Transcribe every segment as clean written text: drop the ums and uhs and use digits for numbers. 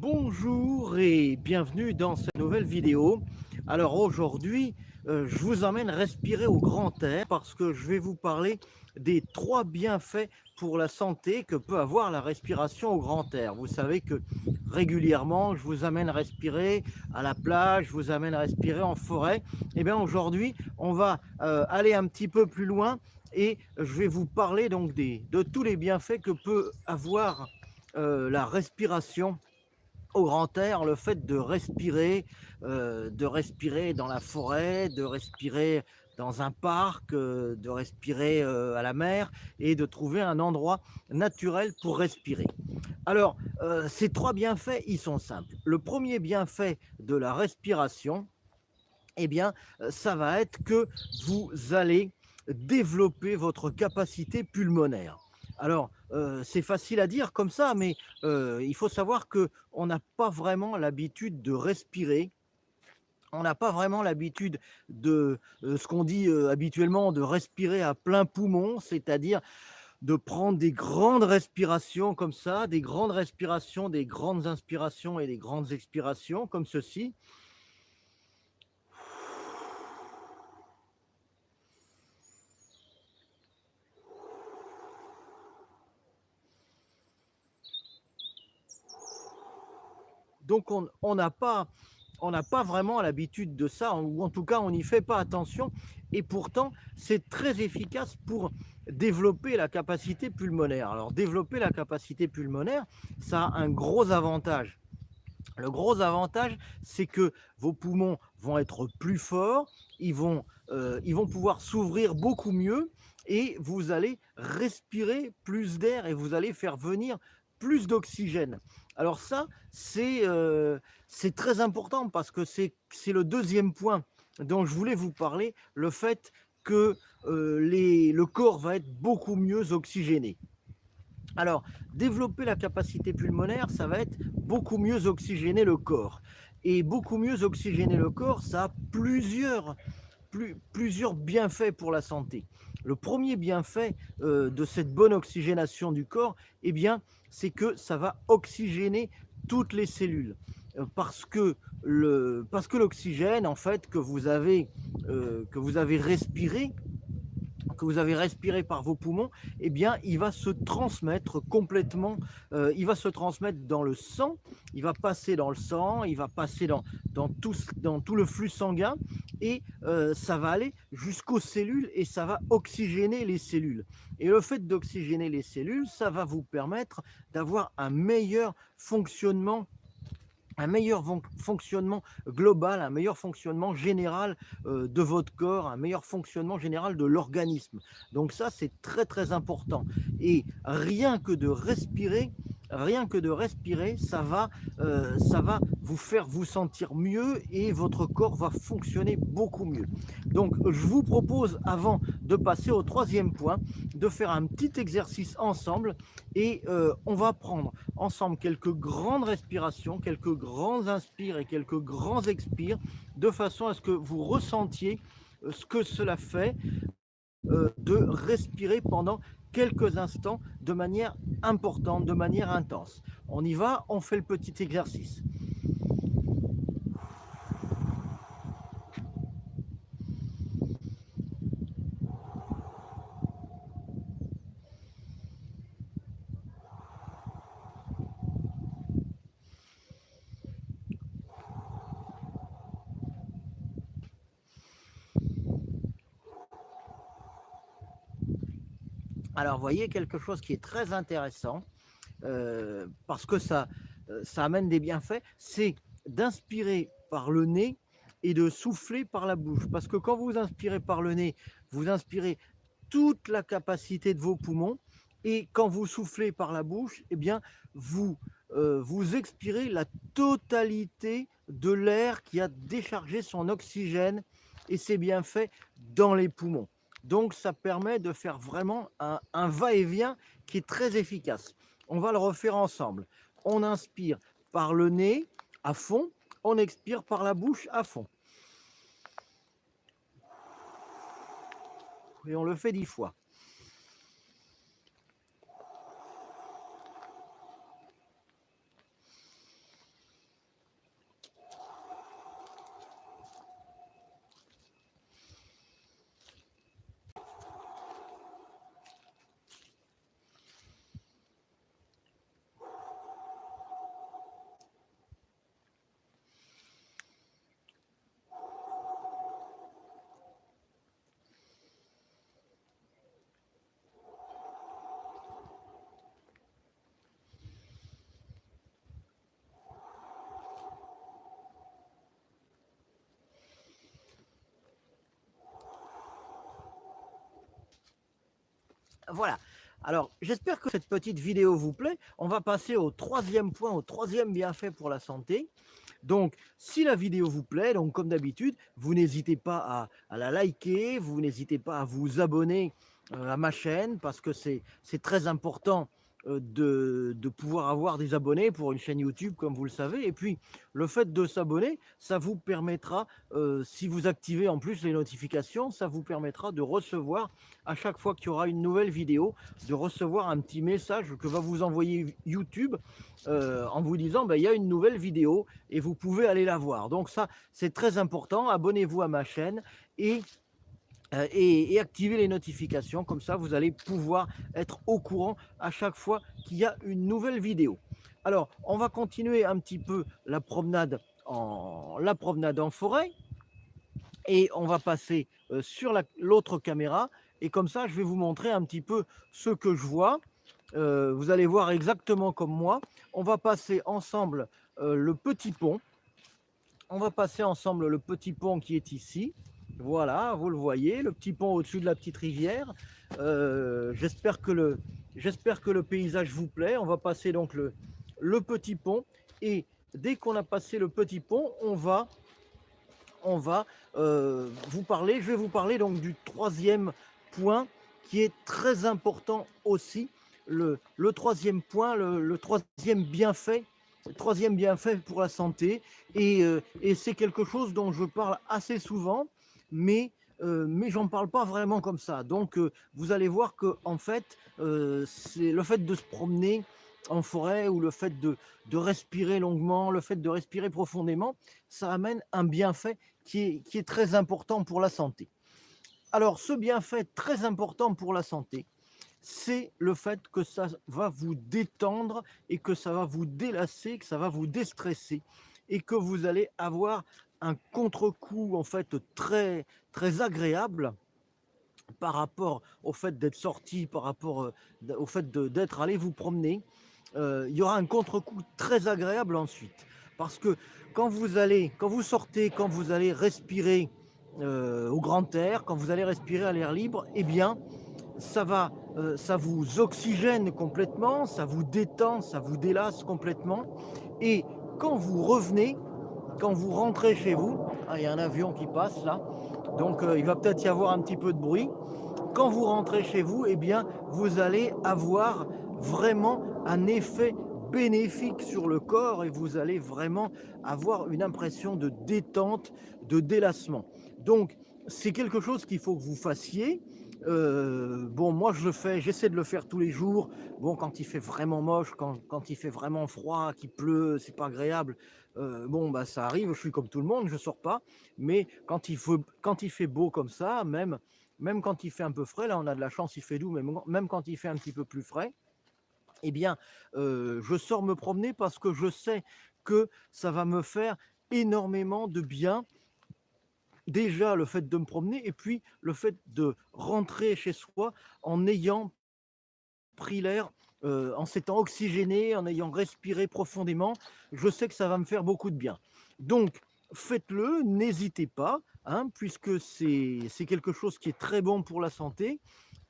Bonjour et bienvenue dans cette nouvelle vidéo. Alors aujourd'hui, je vous emmène respirer au grand air parce que je vais vous parler des 3 bienfaits pour la santé que peut avoir la respiration au grand air. Vous savez que régulièrement, je vous amène respirer à la plage, je vous amène respirer en forêt. Et bien aujourd'hui, on va aller un petit peu plus loin et je vais vous parler donc de tous les bienfaits que peut avoir la respiration au grand air, le fait de respirer dans la forêt, de respirer dans un parc, de respirer à la mer et de trouver un endroit naturel pour respirer. Alors, ces 3 bienfaits, ils sont simples. Le premier bienfait de la respiration, eh bien, ça va être que vous allez développer votre capacité pulmonaire. Alors, c'est facile à dire comme ça, mais il faut savoir qu'on n'a pas vraiment l'habitude de respirer. On n'a pas vraiment l'habitude de ce qu'on dit habituellement de respirer à plein poumon, c'est-à-dire de prendre des grandes respirations comme ça, des grandes respirations, des grandes inspirations et des grandes expirations comme ceci. Donc on n'a pas vraiment l'habitude de ça, ou en tout cas on n'y fait pas attention, et pourtant c'est très efficace pour développer la capacité pulmonaire. Alors développer la capacité pulmonaire, ça a un gros avantage. Le gros avantage, c'est que vos poumons vont être plus forts, ils vont pouvoir s'ouvrir beaucoup mieux et vous allez respirer plus d'air et vous allez faire venir plus d'oxygène. Alors ça, c'est très important parce que c'est le deuxième point dont je voulais vous parler, le fait que le corps va être beaucoup mieux oxygéné. Alors, développer la capacité pulmonaire, ça va être beaucoup mieux oxygéner le corps. Et beaucoup mieux oxygéner le corps, ça a plusieurs bienfaits pour la santé. Le premier bienfait de cette bonne oxygénation du corps, eh bien, c'est que ça va oxygéner toutes les cellules. Parce que l'oxygène, en fait, que vous avez respiré, par vos poumons, eh bien, il va se transmettre complètement, il va se transmettre dans le sang, il va passer dans le sang, il va passer dans tout le flux sanguin, et ça va aller jusqu'aux cellules et ça va oxygéner les cellules. Et le fait d'oxygéner les cellules, ça va vous permettre d'avoir un meilleur fonctionnement global, un meilleur fonctionnement général de votre corps, un meilleur fonctionnement général de l'organisme. Donc ça, c'est très très important. Et rien que de respirer, ça va vous faire vous sentir mieux et votre corps va fonctionner beaucoup mieux. Donc je vous propose, avant de passer au troisième point, de faire un petit exercice ensemble et on va prendre ensemble quelques grandes respirations, quelques grands inspires et quelques grands expires, de façon à ce que vous ressentiez ce que cela fait de respirer pendant quelques instants de manière importante, de manière intense. On y va, on fait le petit exercice. Alors, vous voyez, quelque chose qui est très intéressant, parce que ça amène des bienfaits, c'est d'inspirer par le nez et de souffler par la bouche. Parce que quand vous inspirez par le nez, vous inspirez toute la capacité de vos poumons, et quand vous soufflez par la bouche, eh bien, vous expirez la totalité de l'air qui a déchargé son oxygène et ses bienfaits dans les poumons. Donc, ça permet de faire vraiment un va-et-vient qui est très efficace. On va le refaire ensemble. On inspire par le nez à fond, on expire par la bouche à fond. Et on le fait 10 fois. Voilà. Alors, j'espère que cette petite vidéo vous plaît. On va passer au troisième point, au troisième bienfait pour la santé. Donc, si la vidéo vous plaît, donc comme d'habitude, vous n'hésitez pas à la liker, vous n'hésitez pas à vous abonner à ma chaîne parce que c'est très important de pouvoir avoir des abonnés pour une chaîne YouTube, comme vous le savez. Et puis, le fait de s'abonner, ça vous permettra, si vous activez en plus les notifications, ça vous permettra de recevoir, à chaque fois qu'il y aura une nouvelle vidéo, de recevoir un petit message que va vous envoyer YouTube en vous disant, il y a une nouvelle vidéo et vous pouvez aller la voir. Donc ça, c'est très important. Abonnez-vous à ma chaîne et activez les notifications. Comme ça, vous allez pouvoir être au courant à chaque fois qu'il y a une nouvelle vidéo. Alors, on va continuer un petit peu la promenade en forêt et on va passer sur l'autre caméra. Et comme ça, je vais vous montrer un petit peu ce que je vois. Vous allez voir exactement comme moi. On va passer ensemble le petit pont. On va passer ensemble le petit pont qui est ici. Voilà, vous le voyez, le petit pont au-dessus de la petite rivière. J'espère que le paysage vous plaît. On va passer donc le petit pont. Et dès qu'on a passé le petit pont, on va je vais vous parler donc du troisième point qui est très important aussi. Le troisième point, le troisième bienfait pour la santé. Et c'est quelque chose dont je parle assez souvent, mais j'en parle pas vraiment comme ça. Donc, vous allez voir que en fait, c'est le fait de se promener en forêt ou le fait de respirer longuement, le fait de respirer profondément, ça amène un bienfait qui est très important pour la santé. Alors, ce bienfait très important pour la santé, c'est le fait que ça va vous détendre et que ça va vous délasser, que ça va vous déstresser et que vous allez avoir un contre-coup en fait très, très agréable par rapport au fait d'être sorti, par rapport au fait d'être allé vous promener. Il y aura un contre-coup très agréable ensuite. Parce que quand vous sortez, quand vous allez respirer au grand air, quand vous allez respirer à l'air libre, eh bien, ça vous oxygène complètement, ça vous détend, ça vous délasse complètement. Et quand vous revenez, quand vous rentrez chez vous, il y a un avion qui passe là, donc il va peut-être y avoir un petit peu de bruit. Quand vous rentrez chez vous, eh bien, vous allez avoir vraiment un effet bénéfique sur le corps et vous allez vraiment avoir une impression de détente, de délassement. Donc, c'est quelque chose qu'il faut que vous fassiez. Bon, moi je le fais, j'essaie de le faire tous les jours. Bon, quand il fait vraiment moche, quand il fait vraiment froid, qu'il pleut, c'est pas agréable. Bon, bah ça arrive, je suis comme tout le monde, je sors pas. Mais quand il fait beau comme ça, même quand il fait un peu frais, là on a de la chance, il fait doux, mais même quand il fait un petit peu plus frais, eh bien, je sors me promener parce que je sais que ça va me faire énormément de bien. Déjà, le fait de me promener et puis le fait de rentrer chez soi en ayant pris l'air, en s'étant oxygéné, en ayant respiré profondément, je sais que ça va me faire beaucoup de bien. Donc, faites-le, n'hésitez pas, hein, puisque c'est quelque chose qui est très bon pour la santé.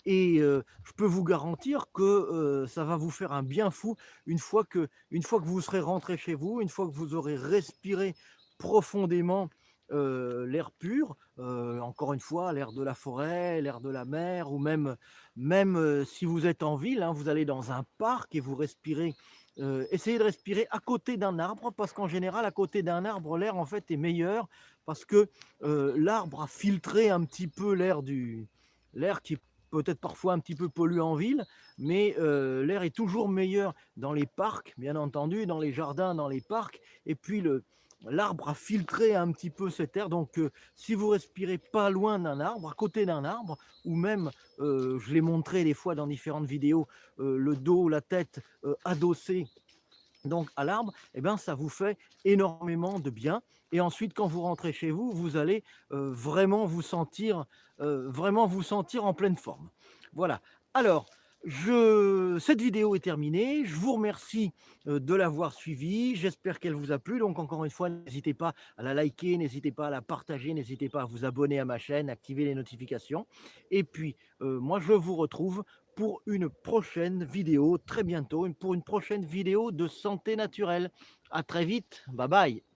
Et je peux vous garantir que ça va vous faire un bien fou une fois que vous serez rentré chez vous, une fois que vous aurez respiré profondément l'air pur, encore une fois, l'air de la forêt, l'air de la mer, ou même si vous êtes en ville, hein, vous allez dans un parc et vous respirez. Essayez de respirer à côté d'un arbre, parce qu'en général, à côté d'un arbre, l'air en fait est meilleur, parce que l'arbre a filtré un petit peu l'air qui est peut-être parfois un petit peu pollué en ville, mais l'air est toujours meilleur dans les parcs, bien entendu, dans les jardins, dans les parcs, et puis l'arbre a filtré un petit peu cet air. Donc, si vous respirez pas loin d'un arbre, à côté d'un arbre, ou même, je l'ai montré des fois dans différentes vidéos, le dos, la tête adossée donc à l'arbre, eh ben, ça vous fait énormément de bien. Et ensuite, quand vous rentrez chez vous, vous allez vraiment vous sentir en pleine forme. Voilà. Alors, Cette vidéo est terminée. Je vous remercie de l'avoir suivie. J'espère qu'elle vous a plu. Donc, encore une fois, n'hésitez pas à la liker, n'hésitez pas à la partager, n'hésitez pas à vous abonner à ma chaîne, activer les notifications. Et puis, moi, je vous retrouve pour une prochaine vidéo très bientôt, pour une prochaine vidéo de santé naturelle. À très vite. Bye bye.